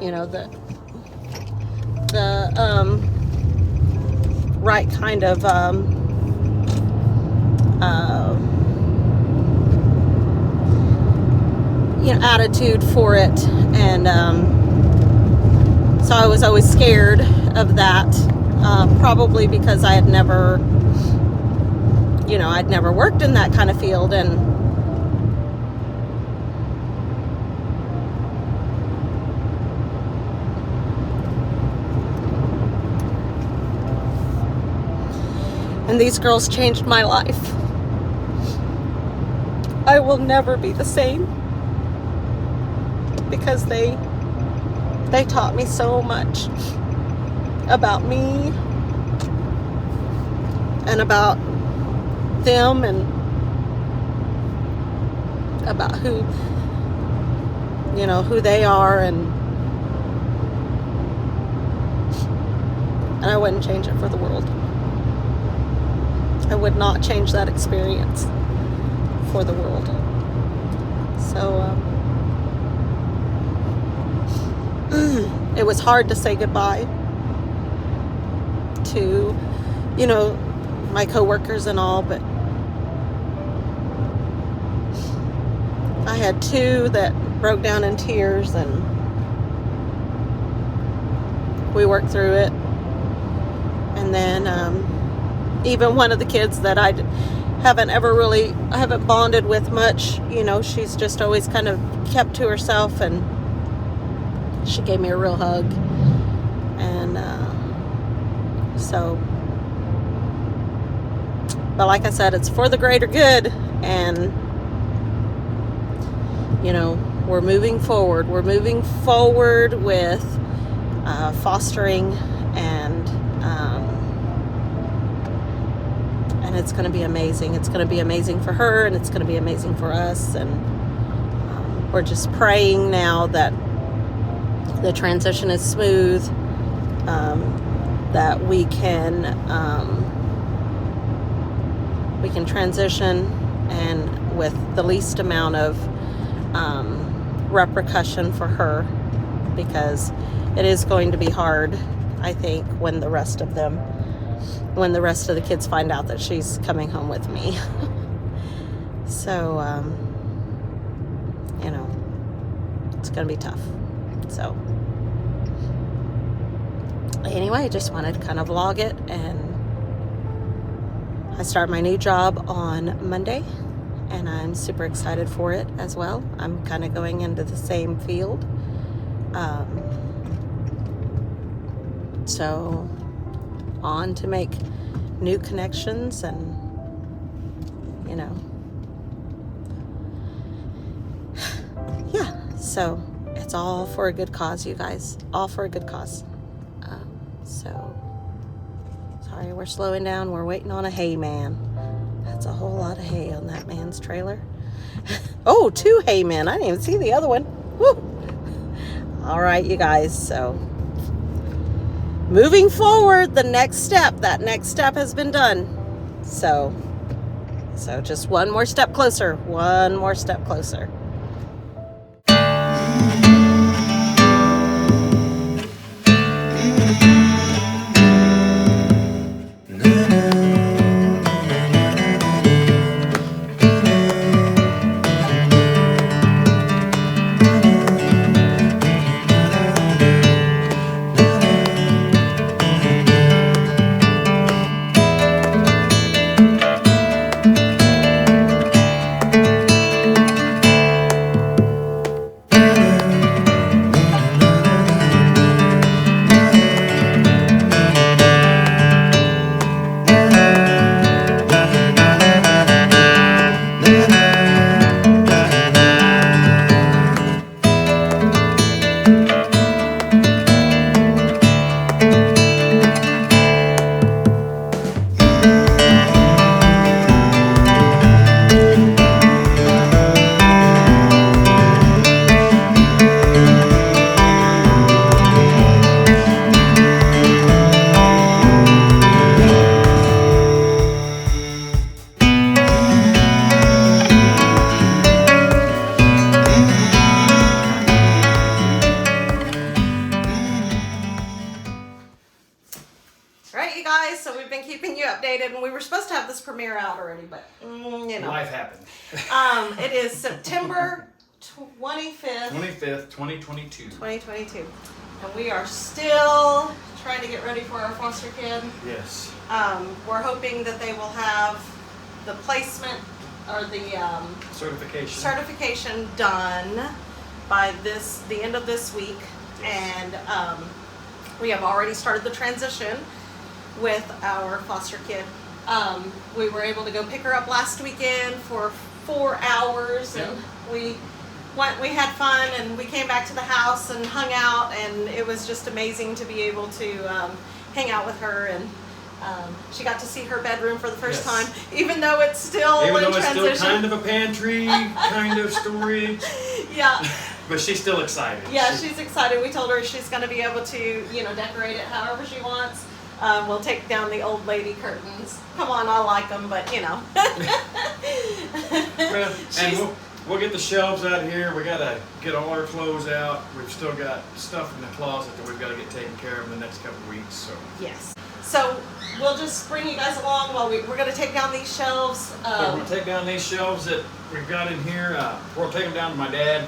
you know, the right kind of you know, attitude for it. And so I was always scared of that, probably because I had never, you know, I'd never worked in that kind of field. And these girls changed my life. I will never be the same, because they taught me so much about me and about them and about who, you know, who they are, and I wouldn't change it for the world. I would not change that experience for the world. So it was hard to say goodbye to, you know, my coworkers and all, but I had two that broke down in tears, and we worked through it. And then even one of the kids that I haven't bonded with much, you know, she's just always kind of kept to herself, and she gave me a real hug. And so, but like I said, it's for the greater good. And, you know, we're moving forward. We're moving forward with fostering, and it's going to be amazing. It's going to be amazing for her, and it's going to be amazing for us. And we're just praying now that the transition is smooth, that we can transition and with the least amount of repercussion for her, because it is going to be hard, I think, when the rest of the kids find out that she's coming home with me. So, you know, it's going to be tough. So, anyway, I just wanted to kind of vlog it. And I start my new job on Monday, and I'm super excited for it as well. I'm kind of going into the same field. So, on to make new connections, and, you know, yeah, so it's all for a good cause, you guys, all for a good cause. So sorry, we're slowing down. We're waiting on a hay man. That's a whole lot of hay on that man's trailer. Oh, 2 hay men. I didn't even see the other one. Woo. All right, you guys. So moving forward, that next step has been done. So just one more step closer. Right, you guys, so we've been keeping you updated, and we were supposed to have this premiere out already, but, you know. Life happened. It is September 25th. 2022. 2022. And we are still trying to get ready for our foster kid. Yes. We're hoping that they will have the placement or the certification done by the end of this week. Yes. And we have already started the transition with our foster kid. We were able to go pick her up last weekend for 4 hours, and we had fun, and we came back to the house and hung out, and it was just amazing to be able to hang out with her, and she got to see her bedroom for the first time, even though it's still in transition. It's still kind of a pantry, kind of storage. Yeah. But she's still excited. Yeah, she's excited. We told her she's going to be able to, decorate it however she wants. We'll take down the old lady curtains. Come on, I like them, but and we'll get the shelves out here. We got to get all our clothes out. We've still got stuff in the closet that we've got to get taken care of in the next couple of weeks. So yes. So we'll just bring you guys along while we're going to take down these shelves. We're going to take down these shelves that we've got in here. We're going to take them down to my dad.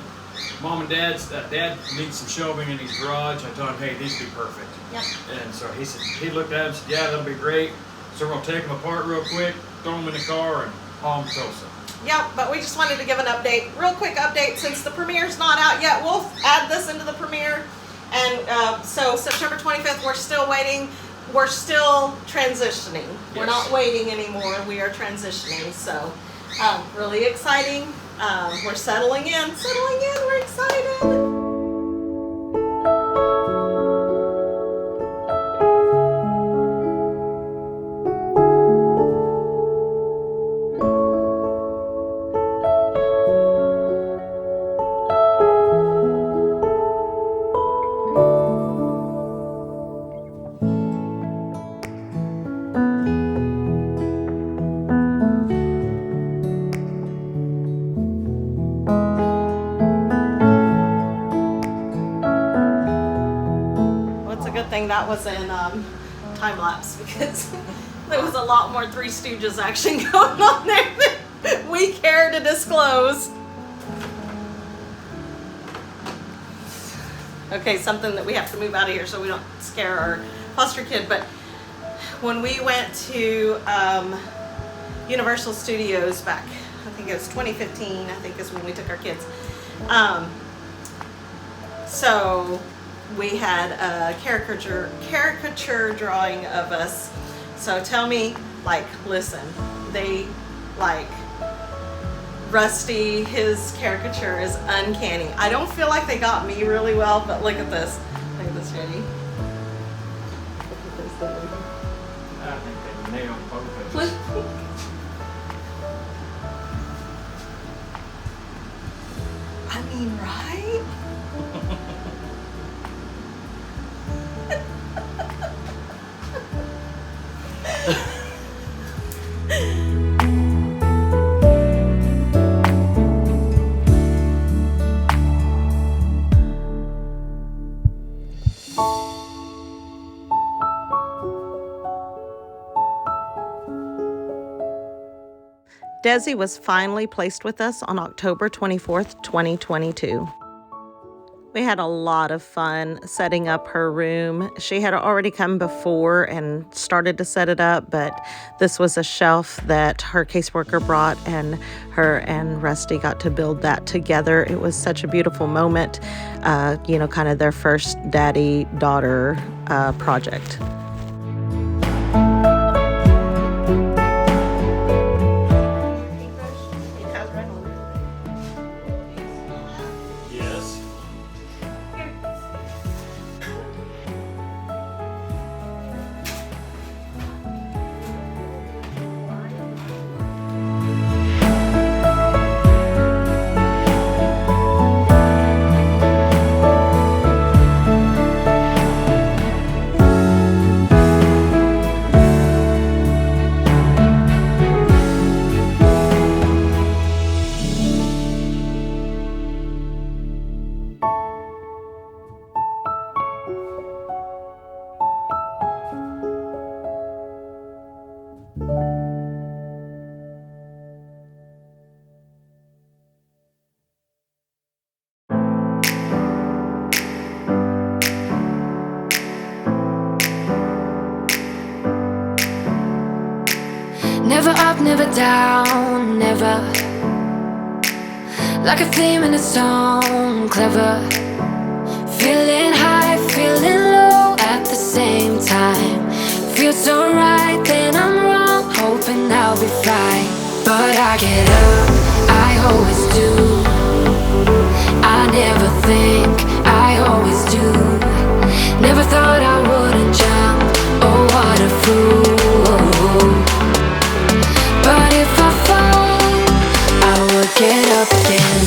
Mom and Dad's. Dad needs some shelving in his garage. I told him, hey, these would be perfect. Yep. And so he looked at them and said, yeah, that'll be great. So we're going to take them apart real quick, throw them in the car, and haul them to Tulsa. Yeah, but we just wanted to give an update, real quick update, since the premiere's not out yet. We'll add this into the premiere. And so September 25th, we're still waiting. We're still transitioning. Yes. We're not waiting anymore. We are transitioning. So really exciting. We're settling in. We're excited. That was in time lapse, because there was a lot more Three Stooges action going on there than we care to disclose. Okay, something that we have to move out of here so we don't scare our foster kid. But when we went to Universal Studios back, I think it was 2015, I think is when we took our kids. So we had a caricature drawing of us. So tell me, listen, they, Rusty, his caricature is uncanny. I don't feel like they got me really well, but look at this. Look at this, Jenny. I think they nailed both of us. I mean, right? Desi was finally placed with us on October 24th, 2022. We had a lot of fun setting up her room. She had already come before and started to set it up, but this was a shelf that her caseworker brought, and her and Rusty got to build that together. It was such a beautiful moment, kind of their first daddy-daughter project. Never up, never down, never. Like a theme in a song, clever. Feeling high, feeling low at the same time. Feels so right, then I'm wrong, hoping I'll be fine. But I get up, I always do. I never think, I always do. Never thought I wouldn't jump, oh what a fool. But if I fall, I will get up again.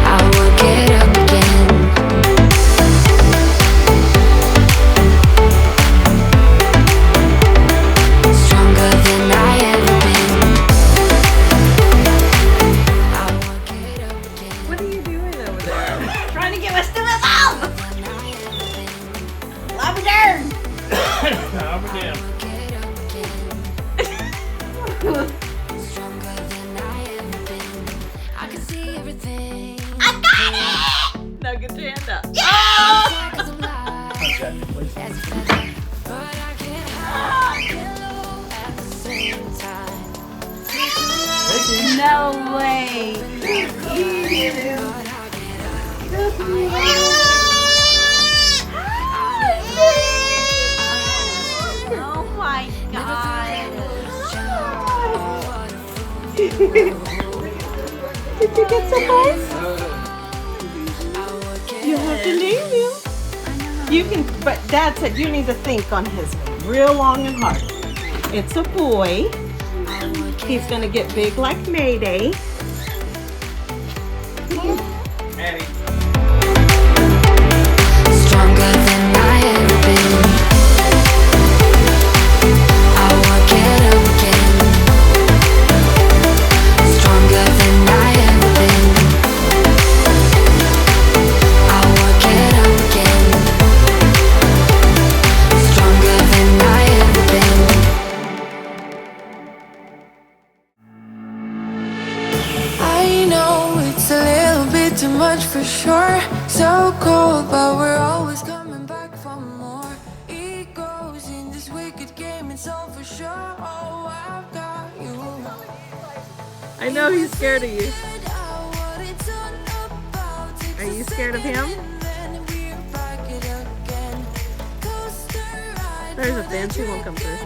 I will get up again. Stronger than I ever been. I will get up again. What are you doing over there? Trying to get my stomach out. Love darn. Stronger than I ever been. I can see everything. I got it. Now get your hand up. But I get high and low at the same time. No way. Oh my God. Did you get some ice? You have to name him. You can, but Dad said you need to think on his name real long and hard. It's a boy. He's gonna get big like Mayday. Maddie. Stronger than I ever been. I will get up again. Stronger than I ever been. I will get up again. Stronger than I ever been. I know it's a little bit too much for sure. So cold, but we're always coming back for more. Egos in this wicked game, it's all for sure. Oh, I've got you. I know he's scared of you. Are you scared of him? There's a fence, he won't come through.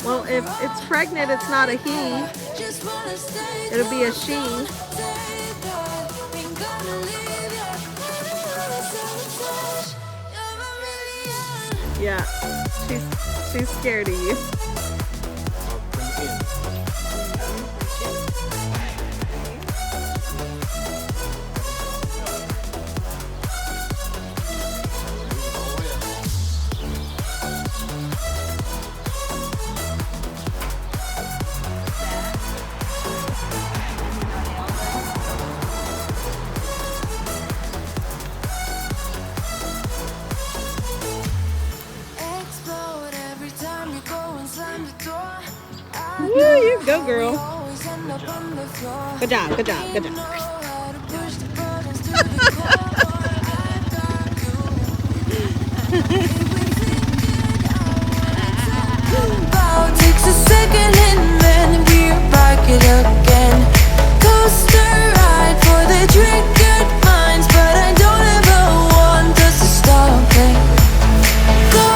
Well, if it's pregnant, it's not a he. It'll be a she. Yeah, she's scared of you. Go, girl. Good job, good job, good job. Takes a second and then we're back it again. Coaster ride for the triggered minds, but I don't ever want us to stop it. Go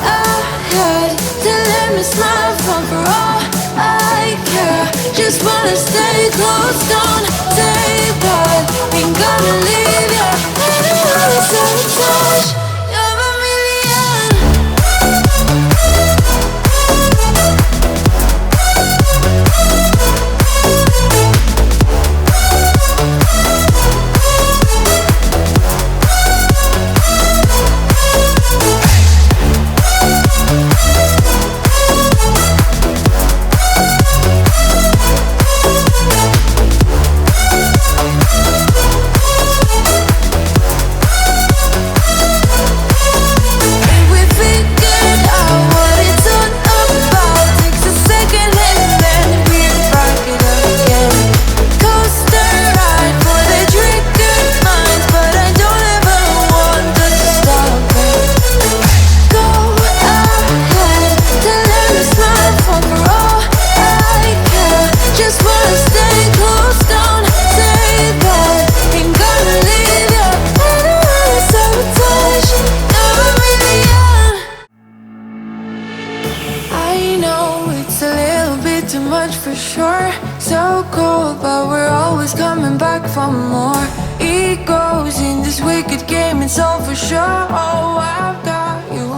ahead, to let me smile from for all I care. Just wanna stay close, don't say that. Ain't gonna leave ya. I don't wanna sabotage. You're a million. Too much for sure, so cold, but we're always coming back for more. Egos in this wicked game, it's all for sure. Oh, I've got you.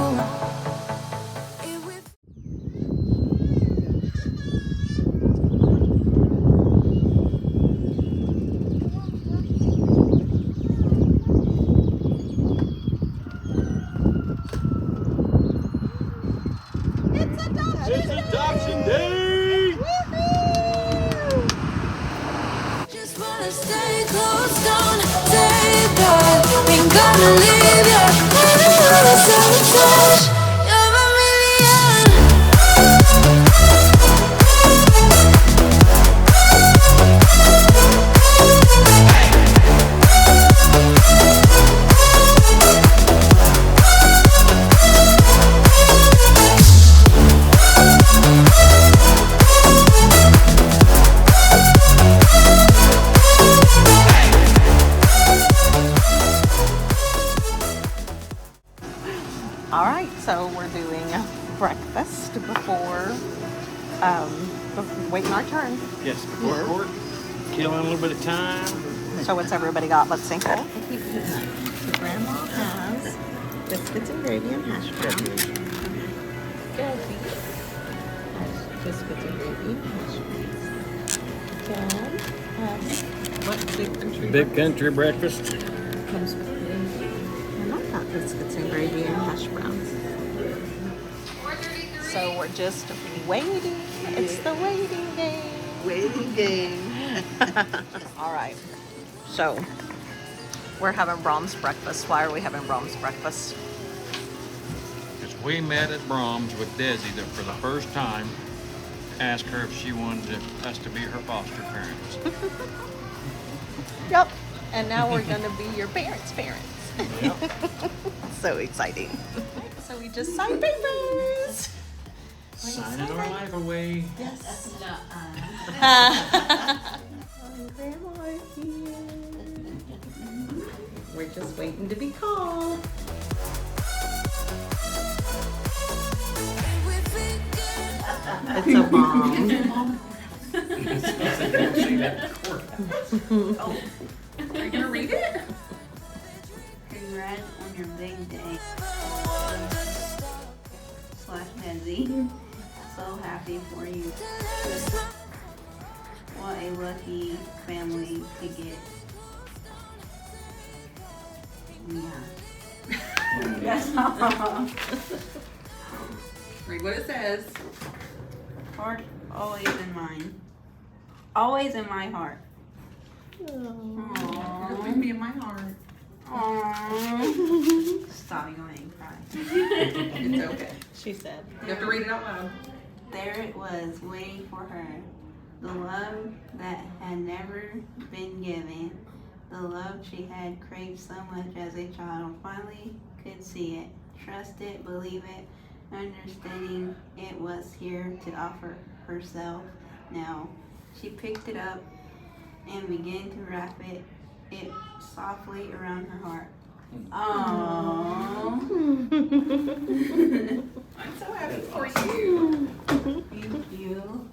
It's adoption day! Just wanna stay close, don't say that. Ain't gonna leave ya. I don't wanna sabotage. You're a million. All right, so we're doing breakfast before waiting our turn. Yes, before court, killing a little bit of time. So what's everybody got? Let's see. So Grandma has biscuits and gravy and hash browns. Desi has biscuits and gravy and hash browns. Dad has what? Big country. Big country breakfast. Comes with gravy. And I've got biscuits and gravy and hash browns. So we're just waiting. It's the waiting game. Waiting game. All right. So we're having Brahms breakfast. Why are we having Brahms breakfast? Because we met at Brahms with Desi for the first time. Asked her if she wanted us to be her foster parents. Yep. And now we're going to be your parents' parents. Yep. So exciting. So we just signed papers. Signing our life away. Yes. Grandma here. We're just waiting to be called. It's a bomb. Oh, are you gonna read it? Congrats on your big day. Desi. So happy for you. What a lucky family to get. Yeah. That's all. Read what it says. Heart always in mine. Always in my heart. You're Aww. with me in my heart. Aww. Stop, you're gonna make me cry. It's okay. She said. You have to read it out loud. There it was, waiting for her. The love that had never been given. The love she had craved so much as a child finally could see it, trust it, believe it, understanding it was here to offer herself now. She picked it up and began to wrap it softly around her heart. Aww. I'm so happy for you. Thank you.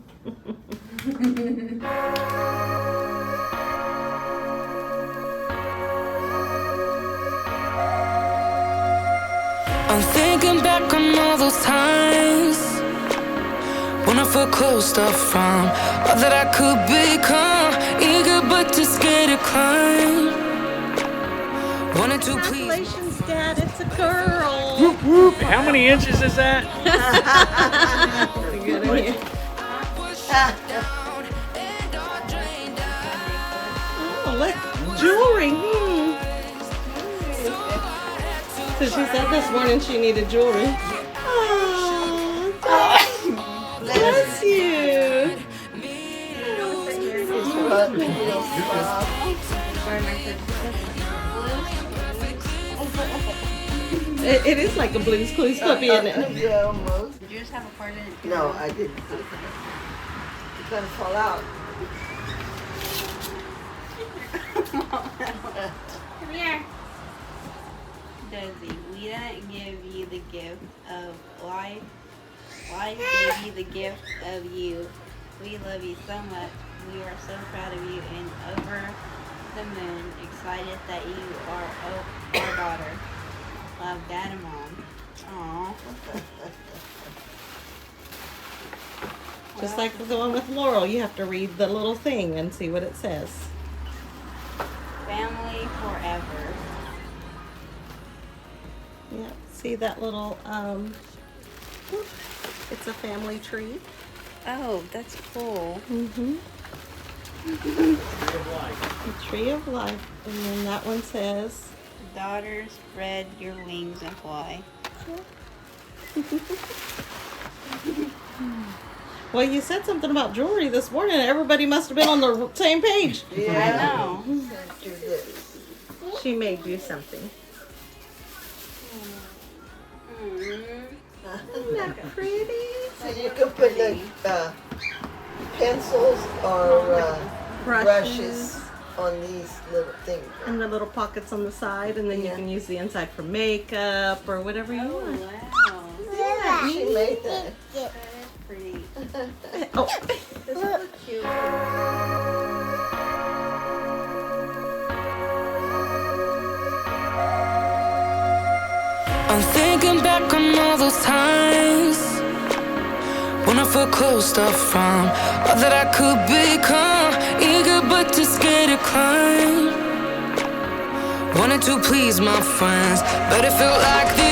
I'm thinking back on all those times when I felt closed off from all that I could become, eager but too scared to climb. Wanted to please. Congratulations, Dad. It's a girl. Whoop, whoop. How many inches is that? Oh, look. Jewelry. So she said this morning she needed jewelry. Oh, bless you. It is like a Blue's Clues puppy, isn't it? Yeah, almost. Did you just have a part in it too? No, I didn't. It's gonna fall out. Come here. Desi, we didn't give you the gift of life. Life gave you the gift of you. We love you so much. We are so proud of you and over the moon, excited that you are our daughter. Love, Dad and Mom. Aww. Just like the one with Laurel, you have to read the little thing and see what it says. Family forever. Yeah, see that little, it's a family tree. Oh, that's cool. Mm-hmm. The tree of life. And then that one says, Daughters, spread your wings and fly. well, you said something about jewelry this morning. Everybody must have been on the same page. I know. Do this. She made you something. Isn't that pretty? So you can put the pencils or brushes on these little things. And the little pockets on the side, and then you Yeah. can use the inside for makeup or whatever you Oh, want. wow. Yeah. She made that. That is pretty. Oh. This is cute. I'm thinking back on all those times when I felt closed off from all that I could become, eager but too scared to climb. Wanted to please my friends, but it felt like the